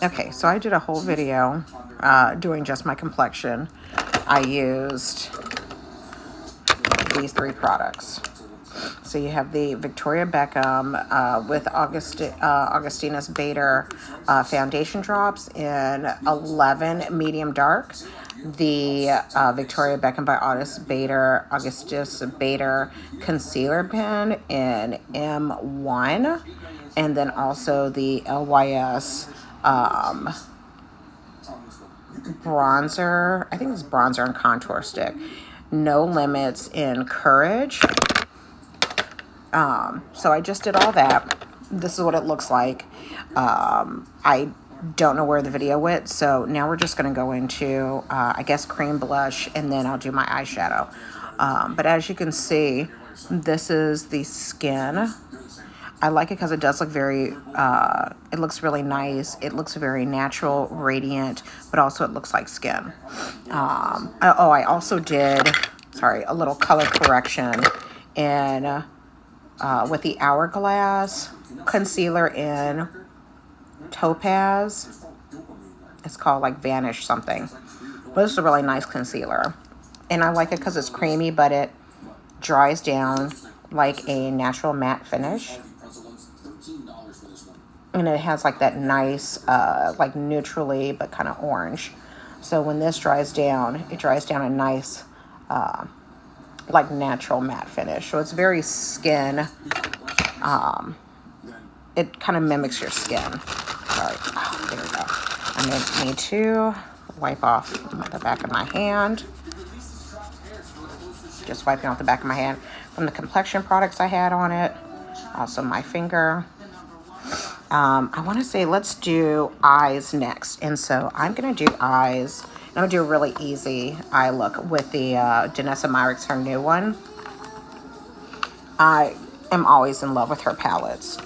Okay, so I did a whole video doing just my complexion. I used these 3 products. So you have the Victoria Beckham with Augustinus Bader foundation drops in 11 medium dark. The Victoria Beckham by Augustus Bader concealer pen in M1. And then also the LYS bronzer. I think it's bronzer and contour stick. No Limits in Courage. So I just did all that. This is what it looks like. I don't know where the video went, so now we're just going to go into, I guess, cream blush, and then I'll do my eyeshadow. But as you can see, this is the skin. I like it because it does look very, it looks really nice. It looks very natural, radiant, but also it looks like skin. I also did, a little color correction in with the Hourglass concealer in Topaz. It's called like Vanish something. But this is a really nice concealer. And I like it because it's creamy, but it dries down like a natural matte finish. And it has like that nice, like neutrally, but kind of orange. So when this dries down, it dries down a nice, like natural matte finish. So it's very skin. It kind of mimics your skin. Sorry. Oh, there we go. I need to wipe off the back of my hand. Just wiping off the back of my hand from the complexion products I had on it. Also my finger. I want to say let's do eyes next. And so I'm going to do eyes. I'm going to do a really easy eye look with the Danessa Myricks, her new one. I am always in love with her palettes.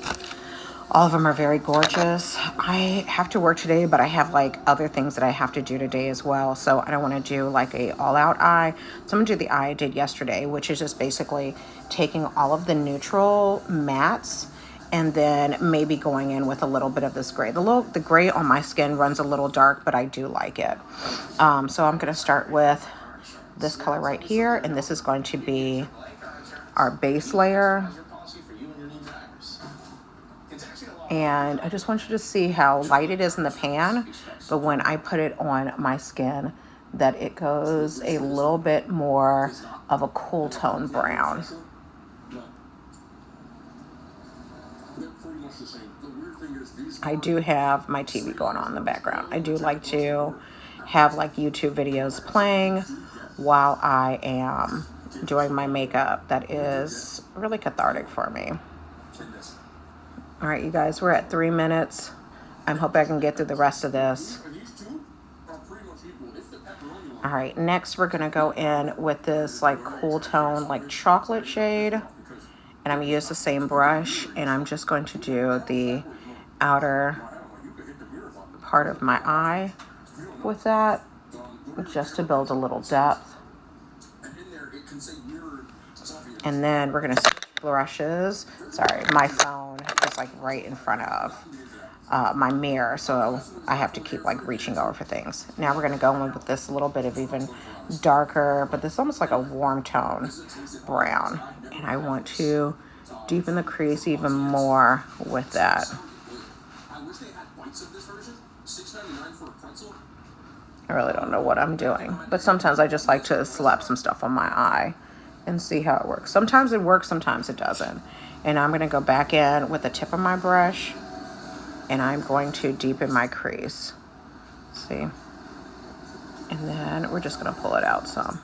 All of them are very gorgeous. I have to work today, but I have like other things that I have to do today as well. So I don't want to do like a all-out eye. So I'm going to do the eye I did yesterday, which is just basically taking all of the neutral mattes and then maybe going in with a little bit of this gray. The gray on my skin runs a little dark, but I do like it. So I'm going to start with this color right here, and this is going to be our base layer. And I just want you to see how light it is in the pan, but when I put it on my skin, that it goes a little bit more of a cool tone brown. I do have my TV going on in the background. I do like to have like YouTube videos playing while I am doing my makeup. That is really cathartic for me. All right, you guys, we're at 3 minutes. I'm hoping I can get through the rest of this. All right, next we're gonna go in with this like cool tone, like chocolate shade. And I'm gonna use the same brush, and I'm just going to do the outer part of my eye with that, just to build a little depth. And then we're gonna switch brushes. Sorry, my phone is like right in front of my mirror, so I have to keep like reaching over for things. Now we're gonna go in with this little bit of even darker, but this is almost like a warm tone brown. And I want to deepen the crease even more with that. I really don't know what I'm doing, but sometimes I just like to slap some stuff on my eye and see how it works. Sometimes it works, sometimes it doesn't. And I'm gonna go back in with the tip of my brush, and I'm going to deepen my crease. See? And then we're just gonna pull it out some.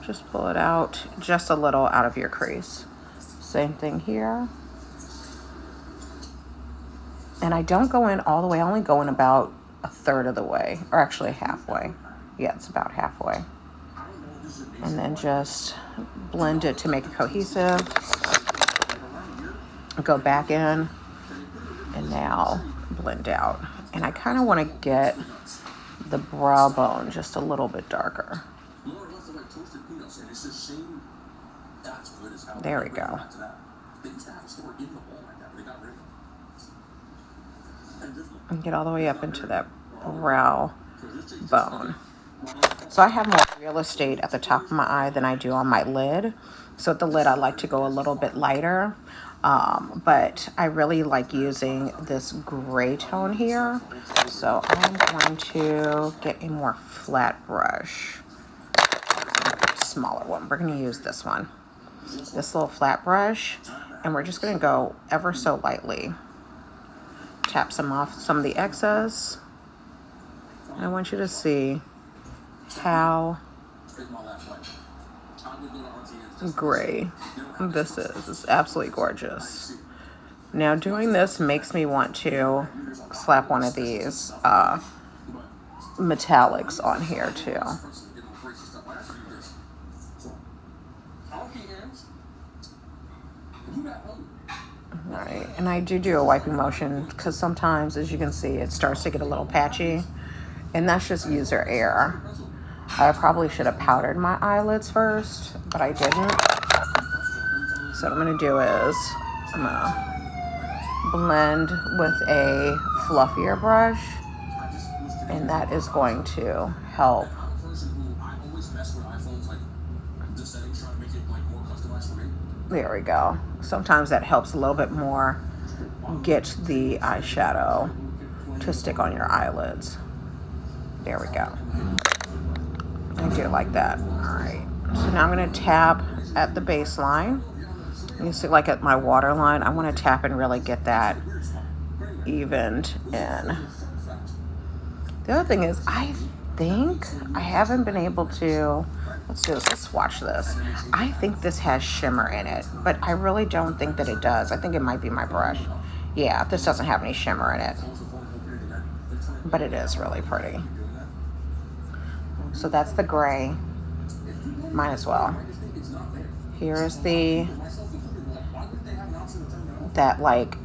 Just pull it out just a little out of your crease. Same thing here. And I don't go in all the way. I only go in about a third of the way, or actually halfway. Yeah, it's about halfway. And then just blend it to make it cohesive. Go back in, and now blend out. And I kind of want to get the brow bone just a little bit darker. There we go. and get all the way up into that brow bone. So I have more real estate at the top of my eye than I do on my lid. So at the lid, I like to go a little bit lighter. But I really like using this gray tone here. So I'm going to get a more flat brush. Smaller one. We're going to use this one. This little flat brush. And we're just going to go ever so lightly. Tap some off some of the excess. I want you to see how gray this is. It's absolutely gorgeous. Now doing this makes me want to slap one of these metallics on here too. Alright, and I do a wiping motion because sometimes, as you can see, it starts to get a little patchy, and that's just user error. I probably should have powdered my eyelids first, but I didn't. So what I'm going to do is I'm going to blend with a fluffier brush, and that is going to help. There we go. Sometimes that helps a little bit more get the eyeshadow to stick on your eyelids. There we go. I do like that. All right. So now I'm going to tap at the baseline. You see, like at my waterline, I want to tap and really get that evened in. The other thing is, I think I haven't been able to, let's do this, let's watch this. I think this has shimmer in it, but I really don't think that it does. I think it might be my brush. Yeah, this doesn't have any shimmer in it, but it is really pretty. So that's the gray. Might as well. Here is that like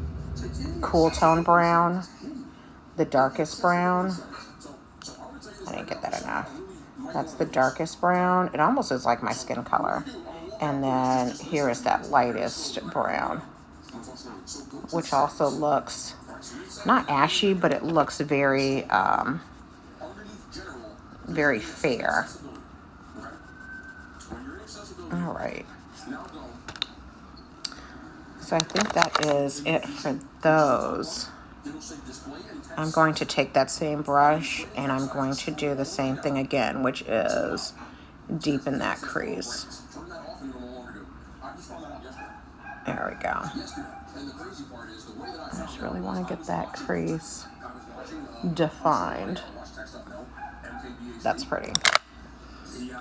cool tone brown, the darkest brown. I didn't get that enough. That's the darkest brown. It almost is like my skin color. And then here is that lightest brown, which also looks not ashy, but it looks very, very fair. All right. So I think that is it for those. I'm going to take that same brush and I'm going to do the same thing again, which is deepen that crease. There we go. I just really want to get that crease defined. That's pretty.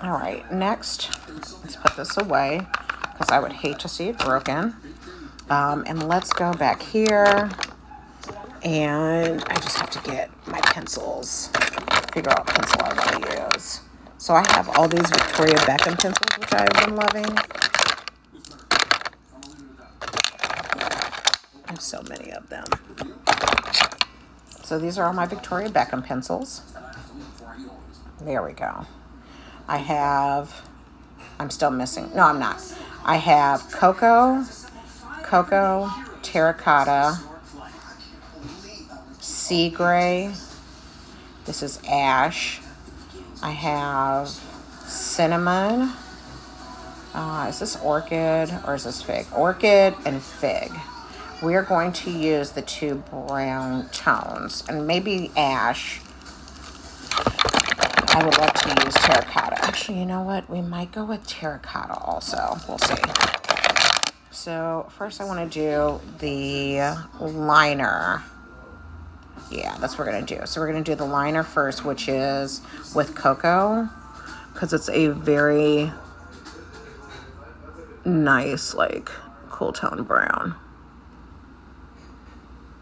All right, next, let's put this away because I would hate to see it broken. And let's go back here. And I just have to get my pencils, figure out what pencil I want to use. So I have all these Victoria Beckham pencils, which I've been loving. I have so many of them. So these are all my Victoria Beckham pencils. There we go. I'm still missing. No, I'm not. I have Cocoa, Terracotta, Sea Gray. This is Ash. I have Cinnamon. Is this Orchid or is this Fig? Orchid and Fig. We are going to use the two brown tones and maybe Ash. I would love to use Terracotta. Actually, you know what? We might go with Terracotta also. We'll see. So first I want to do the liner. Yeah, that's what we're going to do. So we're going to do the liner first, which is with Cocoa, because it's a very nice, like, cool tone brown.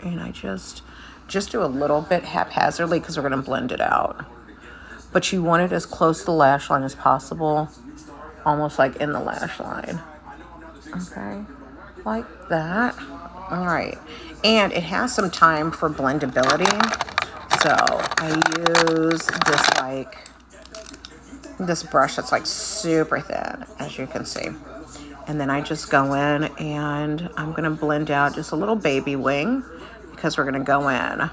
And I just do a little bit haphazardly because we're going to blend it out. But you want it as close to the lash line as possible, almost like in the lash line. Okay, like that. All right. And it has some time for blendability. So I use this brush that's like super thin, as you can see. And then I just go in and I'm going to blend out just a little baby wing because we're going to go in